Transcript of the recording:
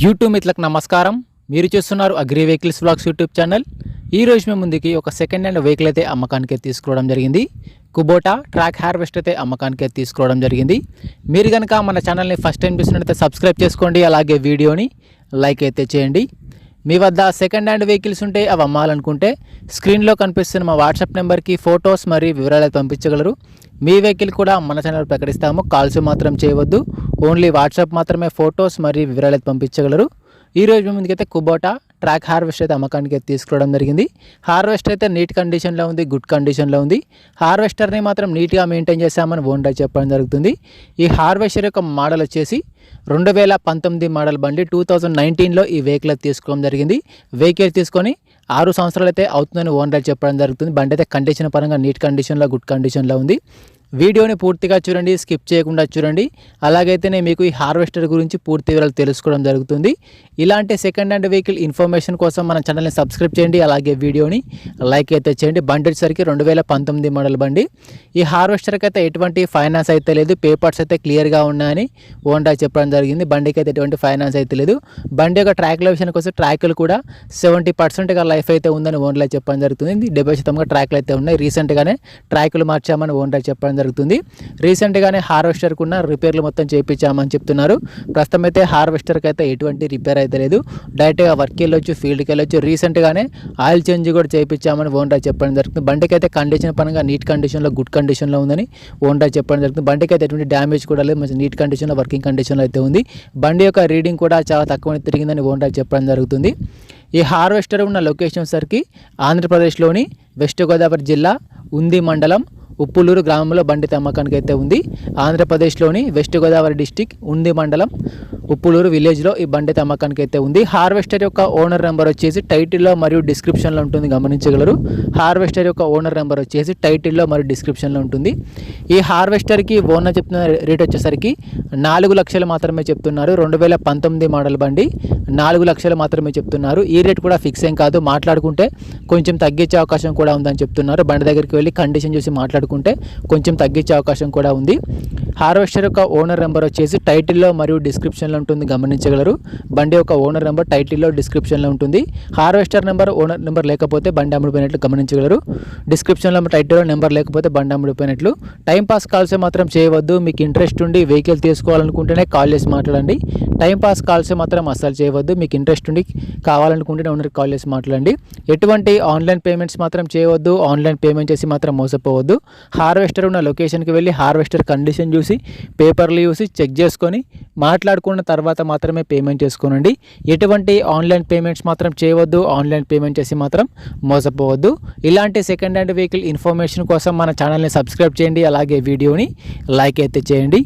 YouTube మిత్రులకు నమస్కారం. మీరు చూస్తున్నారు agri vehicles vlogs YouTube channel. ఈ రోజు మేము ముందుకి ఒక సెకండ్ హ్యాండ్ వెహికల్ అయితే అమ్మకానికి తీసుకోవడం జరిగింది. కుబోటా ట్రాక్ హార్వెస్టర్ అయితే అమ్మకానికి తీసుకోవడం జరిగింది. మీరు కనుక మన ఛానల్ని ఫస్ట్ టైం చూసినట్లయితే సబ్స్క్రైబ్ చేసుకోండి, అలాగే వీడియోని లైక్ అయితే చేయండి. మీ వద్ద సెకండ్ హ్యాండ్ వెహికల్స్ ఉంటే అవి అమ్మాలనుకుంటే స్క్రీన్లో కనిపిస్తున్న మా వాట్సాప్ నెంబర్కి ఫొటోస్ మరియు వివరాలు పంపించగలరు. మీ వెహికల్ కూడా మన ఛానల్ ప్రకటిస్తాము. కాల్స్ మాత్రం చేయవద్దు, ఓన్లీ వాట్సాప్ మాత్రమే ఫొటోస్ మరియు వివరాలు పంపించగలరు. ఈ రోజు మీ ముందుకైతే కుబోటా ట్రాక్ హార్వెస్టర్ అయితే అమ్మకానికి తీసుకోవడం జరిగింది. హార్వెస్టర్ అయితే నీట్ కండిషన్లో ఉంది, గుడ్ కండిషన్లో ఉంది. హార్వెస్టర్ని మాత్రం నీట్గా మెయింటైన్ చేస్తామని ఓనర్ చెప్పడం జరుగుతుంది. ఈ హార్వెస్టర్ యొక్క మోడల్ వచ్చేసి 2019 మోడల్ బండి. 2019లో ఈ వెహికల్ తీసుకోవడం జరిగింది. వెహికల్ తీసుకొని 6 సంవత్సరాలు అయితే అవుతుందని ఓనర్ చెప్పడం జరుగుతుంది. బండి అయితే కండిషన్ పరంగా నీట్ కండిషన్లో, గుడ్ కండిషన్లో ఉంది. వీడియోని పూర్తిగా చూడండి, స్కిప్ చేయకుండా చూడండి. అలాగైతేనే మీకు ఈ హార్వెస్టర్ గురించి పూర్తి వివరాలు తెలుసుకోవడం జరుగుతుంది. ఇలాంటి సెకండ్ హ్యాండ్ వెహికల్ ఇన్ఫర్మేషన్ కోసం మన ఛానల్ని సబ్స్క్రైబ్ చేయండి, అలాగే వీడియోని లైక్ అయితే చేయండి. బండి వచ్చేసరికి 2019 మోడల్ బండి. ఈ హార్వెస్టర్కి అయితే ఎటువంటి ఫైనాన్స్ అయితే లేదు, పేపర్స్ అయితే క్లియర్గా ఉన్నాయని ఓనర్ చెప్పడం జరిగింది. బండికి అయితే ఎటువంటి ఫైనాన్స్ అయితే లేదు. బండి యొక్క ట్రాక్ల విషయానికి వస్తే ట్రాక్లు కూడా 70% లైఫ్ అయితే ఉందని ఓనర్ చెప్పడం జరుగుతుంది. 70% ట్రాక్లు అయితే ఉన్నాయి. రీసెంట్గానే ట్రాక్లు మార్చామని ఓనర్ చెప్పడం జరుగుతుంది. రీసెంట్గానే హార్వెస్టర్కి ఉన్న రిపేర్లు మొత్తం చేయించామని చెప్తున్నారు. ప్రస్తుతం అయితే హార్వెస్టర్కి అయితే ఎటువంటి రిపేర్ అయితే లేదు. డైరెక్ట్గా వర్క్కి వెళ్ళొచ్చు, ఫీల్డ్కి వెళ్ళొచ్చు. రీసెంట్గానే ఆయిల్ చేంజ్ కూడా చేయించామని ఓనర్ చెప్పడం జరుగుతుంది. బండికి అయితే కండిషన్ పరంగా నీట్ కండిషన్లో, గుడ్ కండిషన్లో ఉందని ఓనర్ చెప్పడం జరుగుతుంది. బండికి అయితే ఎటువంటి డ్యామేజ్ కూడా లేదు, మంచి నీట్ కండిషన్లో, వర్కింగ్ కండిషన్లో అయితే ఉంది. బండి యొక్క రీడింగ్ కూడా చాలా తక్కువ తిరిగిందని ఓనర్ చెప్పడం జరుగుతుంది. ఈ హార్వెస్టర్ ఉన్న లొకేషన్ సరికి ఆంధ్రప్రదేశ్లోని వెస్ట్ గోదావరి జిల్లా ఉండి మండలం ఉప్పులూరు గ్రామంలో బండి అమ్మకానికి అయితే ఉంది. ఆంధ్రప్రదేశ్లోని వెస్ట్ గోదావరి డిస్టిక్ ఉండి మండలం ఉప్పులూరు విలేజ్లో ఈ బండి అమ్మకానికి అయితే ఉంది. హార్వెస్టర్ యొక్క ఓనర్ నెంబర్ వచ్చేసి టైటిల్లో మరియు డిస్క్రిప్షన్లో ఉంటుంది, గమనించగలరు. హార్వెస్టర్ యొక్క ఓనర్ నెంబర్ వచ్చేసి టైటిల్లో మరియు డిస్క్రిప్షన్లో ఉంటుంది. ఈ హార్వెస్టర్కి ఓనర్ చెప్తున్న రేట్ వచ్చేసరికి 4 లక్షలు మాత్రమే చెప్తున్నారు. 2019 మోడల్ బండి 4 లక్షలు మాత్రమే చెప్తున్నారు. ఈ రేట్ కూడా ఫిక్స్ ఏం కాదు, మాట్లాడుకుంటే కొంచెం తగ్గించే అవకాశం కూడా ఉందని చెప్తున్నారు. బండి దగ్గరికి వెళ్ళి కండిషన్ చూసి మాట్లాడుకుంటే కొంచెం తగ్గించే అవకాశం కూడా ఉంది. హార్వెస్టర్ యొక్క ఓనర్ నెంబర్ వచ్చేసి టైటిల్లో మరియు డిస్క్రిప్షన్లో ఉంటుంది, గమనించగలరు. బండి యొక్క ఓనర్ నెంబర్ టైటిల్లో, డిస్క్రిప్షన్లో ఉంటుంది. హార్వెస్టర్ నెంబర్, ఓనర్ నెంబర్ లేకపోతే బండి అమ్ముడిపోయినట్లు గమనించగలరు. డిస్క్రిప్షన్లో టైటిల్లో నెంబర్ లేకపోతే బండి అమ్ముడిపోయినట్లు. టైంపాస్ కాల్స్ మాత్రం చేయవద్దు. మీకు ఇంట్రెస్ట్ ఉండి వెహికల్ తీసుకోవాలనుకుంటేనే కాల్ చేసి మాట్లాడండి. టైంపాస్ కాల్స్ మాత్రం అస్సలు చేయవద్దు. మీకు ఇంట్రెస్ట్ ఉండి కావాలనుకుంటే ఓనర్కి కాల్ చేసి మాట్లాడండి. ఎటువంటి ఆన్లైన్ పేమెంట్స్ మాత్రం చేయవద్దు. ఆన్లైన్ పేమెంట్ చేసి మాత్రం మోసపోవద్దు. హార్వెస్టర్ ఉన్న లొకేషన్కి వెళ్ళి హార్వెస్టర్ కండిషన్ చూసి, పేపర్లు చూసి చెక్ చేసుకొని మాట్లాడుకున్న తర్వాత మాత్రమే పేమెంట్ చేసుకోనండి. ఎటువంటి ఆన్లైన్ పేమెంట్స్ మాత్రం చేయవద్దు. ఆన్లైన్ పేమెంట్ చేసి మాత్రం మోసపోవద్దు. ఇలాంటి సెకండ్ హ్యాండ్ వెహికల్ ఇన్ఫర్మేషన్ కోసం మన ఛానల్ని సబ్స్క్రైబ్ చేయండి, అలాగే వీడియోని లైక్ అయితే చేయండి.